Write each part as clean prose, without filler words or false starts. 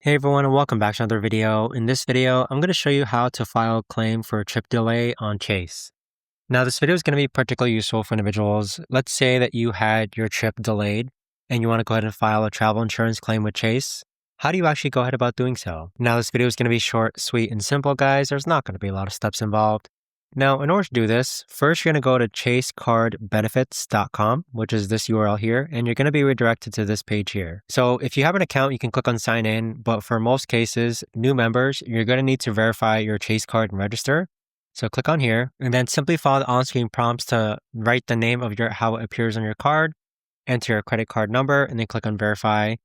Hey everyone, and welcome back to another video. In this video, I'm going to show you how to file a claim for a trip delay on Chase. Now, this video is going to be particularly useful for individuals. Let's say that you had your trip delayed and you want to go ahead and file a travel insurance claim with Chase. How do you actually go ahead about doing so? Now, this video is going to be short, sweet, and simple, guys. There's not going to be a lot of steps involved. Now, in order to do this, first you're going to go to chasecardbenefits.com, which is this URL here, and you're going to be redirected to this page here. So if you have an account, you can click on sign in, but for most cases, new members, you're going to need to verify your Chase card and register. So click on here, and then simply follow the on-screen prompts to write the name of how it appears on your card, enter your credit card number, and then click on verify.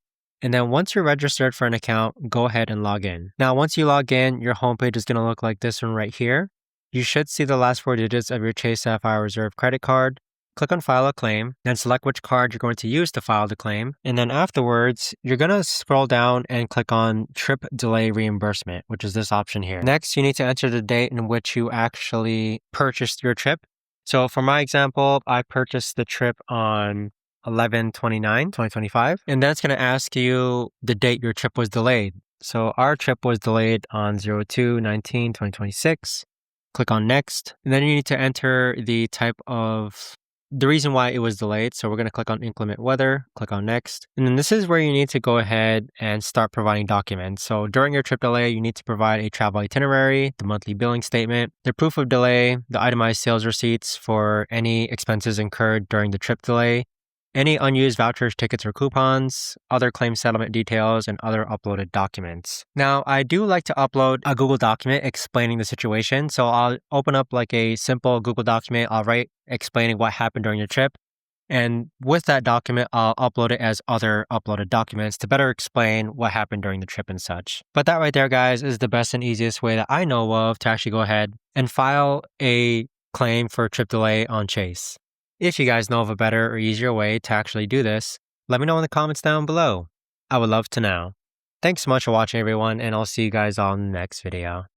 And then once you're registered for an account, go ahead and log in. Now, once you log in, your homepage is going to look like this one right here. You should see the last 4 digits of your Chase Sapphire Reserve credit card. Click on File a Claim, then select which card you're going to use to file the claim. And then afterwards, you're going to scroll down and click on Trip Delay Reimbursement, which is this option here. Next, you need to enter the date in which you actually purchased your trip. So for my example, I purchased the trip on 11/29/2025, and then it's going to ask you the date your trip was delayed. So our trip was delayed on 02/19/2026. Click on next, and then you need to enter the reason why it was delayed. So we're going to click on inclement weather, click on next. And then this is where you need to go ahead and start providing documents. So during your trip delay, you need to provide a travel itinerary, the monthly billing statement, the proof of delay, the itemized sales receipts for any expenses incurred during the trip delay, any unused vouchers, tickets, or coupons, other claim settlement details, and other uploaded documents. Now, I do like to upload a Google document explaining the situation. So I'll open up like a simple Google document. I'll write explaining what happened during your trip. And with that document, I'll upload it as other uploaded documents to better explain what happened during the trip and such. But that right there, guys, is the best and easiest way that I know of to actually go ahead and file a claim for a trip delay on Chase. If you guys know of a better or easier way to actually do this, let me know in the comments down below. I would love to know. Thanks so much for watching, everyone, and I'll see you guys all in the next video.